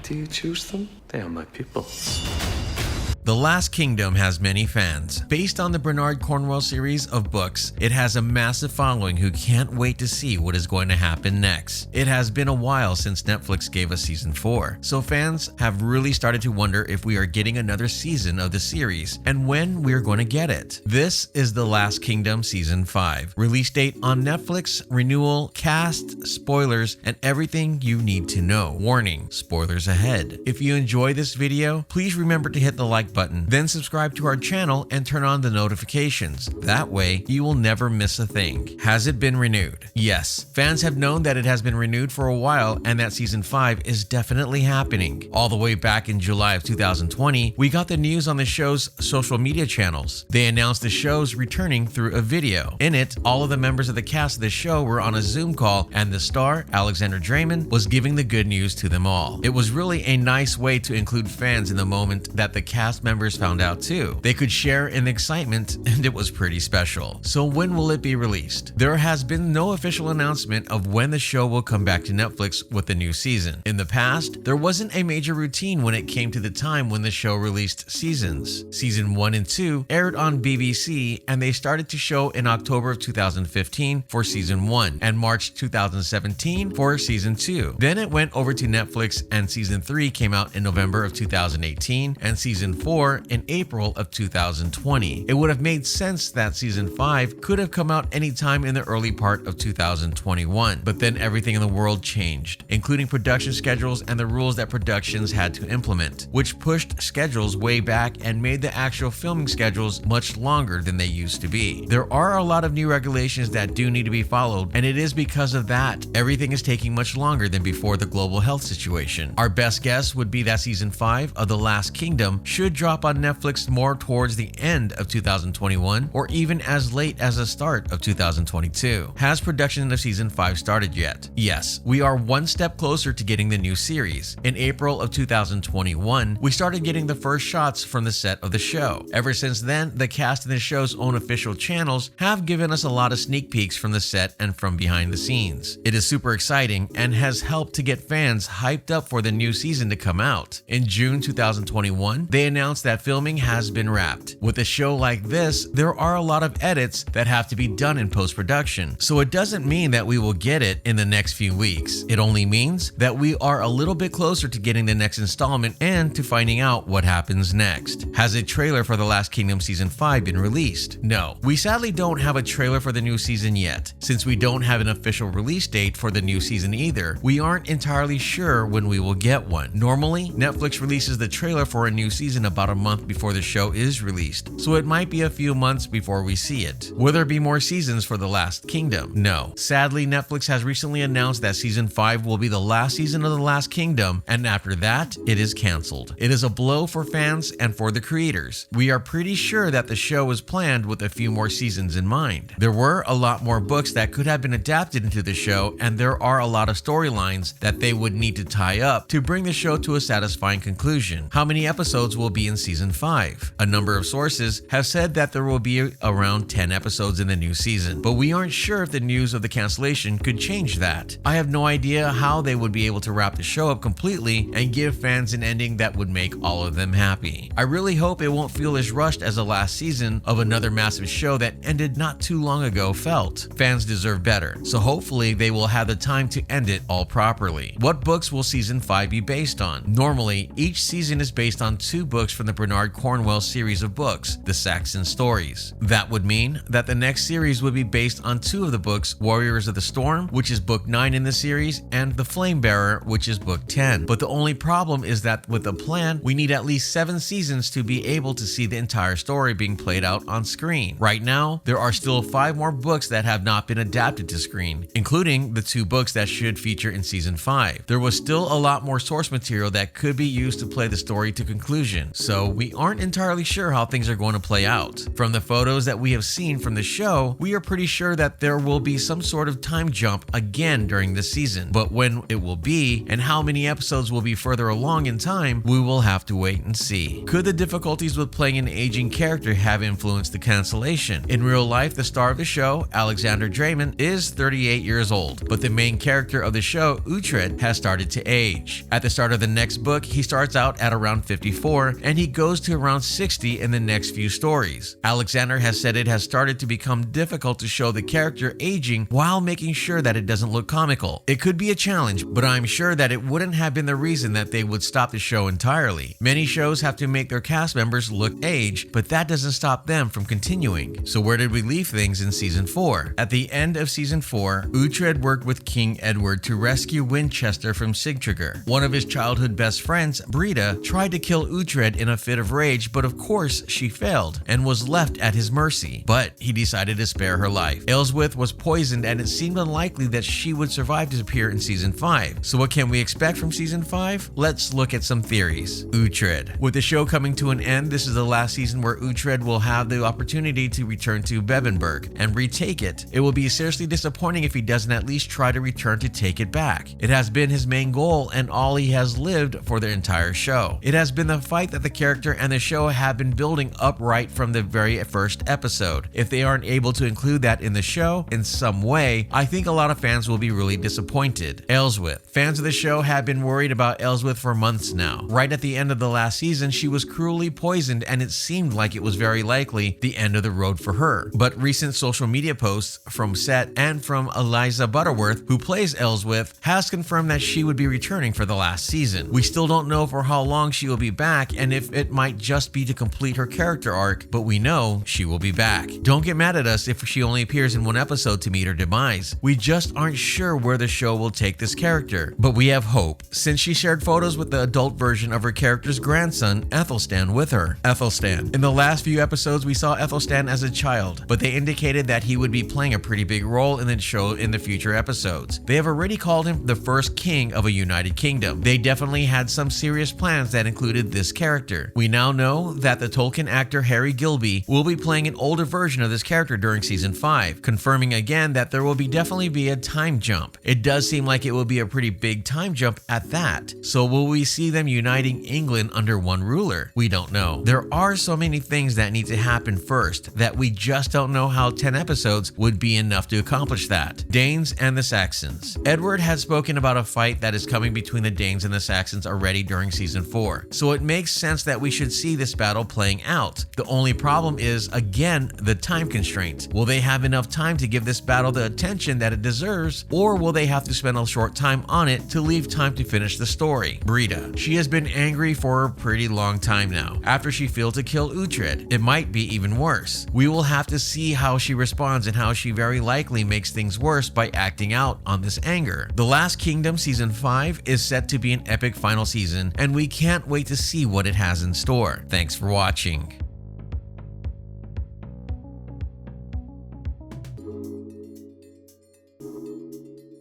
do you choose them? They are my people. The Last Kingdom has many fans. Based on the Bernard Cornwell series of books, it has a massive following who can't wait to see what is going to happen next. It has been a while since Netflix gave us season 4, so fans have really started to wonder if we are getting another season of the series and when we are going to get it. This is The Last Kingdom Season 5. Release date on Netflix, renewal, cast, spoilers, and everything you need to know. Warning, spoilers ahead. If you enjoy this video, please remember to hit the like button, then subscribe to our channel and turn on the notifications. That way, you will never miss a thing. Has it been renewed? Yes. Fans have known that it has been renewed for a while and that season 5 is definitely happening. All the way back in July of 2020, we got the news on the show's social media channels. They announced the show's returning through a video. In it, all of the members of the cast of the show were on a Zoom call and the star, Alexander Draymond, was giving the good news to them all. It was really a nice way to include fans in the moment that the cast members found out too. They could share in the excitement and it was pretty special. So when will it be released? There has been no official announcement of when the show will come back to Netflix with the new season. In the past, there wasn't a major routine when it came to the time when the show released seasons. Season 1 and 2 aired on BBC and they started to show in October of 2015 for season 1 and March 2017 for season 2. Then it went over to Netflix and season 3 came out in November of 2018 and season 4 in April of 2020. It would have made sense that season 5 could have come out anytime in the early part of 2021, but then everything in the world changed, including production schedules and the rules that productions had to implement, which pushed schedules way back and made the actual filming schedules much longer than they used to be. There are a lot of new regulations that do need to be followed, and it is because of that everything is taking much longer than before the global health situation. Our best guess would be that season 5 of The Last Kingdom should drop on Netflix more towards the end of 2021 or even as late as the start of 2022. Has production of season 5 started yet? Yes, we are one step closer to getting the new series. In April of 2021, we started getting the first shots from the set of the show. Ever since then, the cast and the show's own official channels have given us a lot of sneak peeks from the set and from behind the scenes. It is super exciting and has helped to get fans hyped up for the new season to come out. In June 2021, they announced that filming has been wrapped. With a show like this, there are a lot of edits that have to be done in post-production, so it doesn't mean that we will get it in the next few weeks. It only means that we are a little bit closer to getting the next installment and to finding out what happens next. Has a trailer for The Last Kingdom Season 5 been released? No. We sadly don't have a trailer for the new season yet. Since we don't have an official release date for the new season either, we aren't entirely sure when we will get one. Normally, Netflix releases the trailer for a new season about a month before the show is released, so it might be a few months before we see it. Will there be more seasons for The Last Kingdom? No. Sadly, Netflix has recently announced that season 5 will be the last season of The Last Kingdom, and after that, it is canceled. It is a blow for fans and for the creators. We are pretty sure that the show was planned with a few more seasons in mind. There were a lot more books that could have been adapted into the show, and there are a lot of storylines that they would need to tie up to bring the show to a satisfying conclusion. How many episodes will be in season 5? A number of sources have said that there will be around 10 episodes in the new season, but we aren't sure if the news of the cancellation could change that. I have no idea how they would be able to wrap the show up completely and give fans an ending that would make all of them happy. I really hope it won't feel as rushed as the last season of another massive show that ended not too long ago felt. Fans deserve better, so hopefully they will have the time to end it all properly. What books will season 5 be based on? Normally, each season is based on 2 books from the Bernard Cornwell series of books, the Saxon Stories. That would mean that the next series would be based on 2 of the books, Warriors of the Storm, which is book 9 in the series, and The Flame Bearer, which is book 10. But the only problem is that with the plan, we need at least 7 seasons to be able to see the entire story being played out on screen. Right now, there are still 5 more books that have not been adapted to screen, including the 2 books that should feature in season 5. There was still a lot more source material that could be used to play the story to conclusion. so we aren't entirely sure how things are going to play out. From the photos that we have seen from the show, we are pretty sure that there will be some sort of time jump again during this season, but when it will be and how many episodes will be further along in time, we will have to wait and see. Could the difficulties with playing an aging character have influenced the cancellation? In real life, the star of the show, Alexander Draymond, is 38 years old, but the main character of the show, Uhtred, has started to age. At the start of the next book, he starts out at around 54 and he goes to around 60 in the next few stories. Alexander has said it has started to become difficult to show the character aging while making sure that it doesn't look comical. It could be a challenge, but I'm sure that it wouldn't have been the reason that they would stop the show entirely. Many shows have to make their cast members look aged, but that doesn't stop them from continuing. So where did we leave things in season 4? At the end of season 4, Uhtred worked with King Edward to rescue Winchester from Sigtryggr. One of his childhood best friends, Brita, tried to kill Uhtred in a fit of rage, but of course she failed and was left at his mercy. But he decided to spare her life. Elswith was poisoned and it seemed unlikely that she would survive to appear in season 5. So what can we expect from season 5? Let's look at some theories. Uhtred. With the show coming to an end, this is the last season where Uhtred will have the opportunity to return to Bebbanburg and retake it. It will be seriously disappointing if he doesn't at least try to return to take it back. It has been his main goal and all he has lived for the entire show. It has been the fight that the character and the show have been building up right from the very first episode. If they aren't able to include that in the show in some way, I think a lot of fans will be really disappointed. Elswith. Fans of the show have been worried about Elswith for months now. Right at the end of the last season, she was cruelly poisoned and it seemed like it was very likely the end of the road for her. But recent social media posts from Set and from Eliza Butterworth, who plays Elswith, has confirmed that she would be returning for the last season. We still don't know for how long she will be back and if it might just be to complete her character arc, but we know she will be back. Don't get mad at us if she only appears in one episode to meet her demise. We just aren't sure where the show will take this character, but we have hope since she shared photos with the adult version of her character's grandson, Ethelstan, with her. Ethelstan. In the last few episodes, we saw Ethelstan as a child, but they indicated that he would be playing a pretty big role in the show in the future episodes. They have already called him the first king of a united kingdom. They definitely had some serious plans that included this character. We now know that the Tolkien actor Harry Gilby will be playing an older version of this character during season 5, confirming again that there will definitely be a time jump. It does seem like it will be a pretty big time jump at that. So will we see them uniting England under one ruler? We don't know. There are so many things that need to happen first that we just don't know how 10 episodes would be enough to accomplish that. Danes and the Saxons. Edward had spoken about a fight that is coming between the Danes and the Saxons already during season 4. So it makes sense that we should see this battle playing out. The only problem is, again, the time constraint. Will they have enough time to give this battle the attention that it deserves, or will they have to spend a short time on it to leave time to finish the story? Brita. She has been angry for a pretty long time now. After she failed to kill Uhtred, it might be even worse. We will have to see how she responds and how she very likely makes things worse by acting out on this anger. The Last Kingdom season 5 is set to be an epic final season, and we can't wait to see what it has in store. Thanks for watching.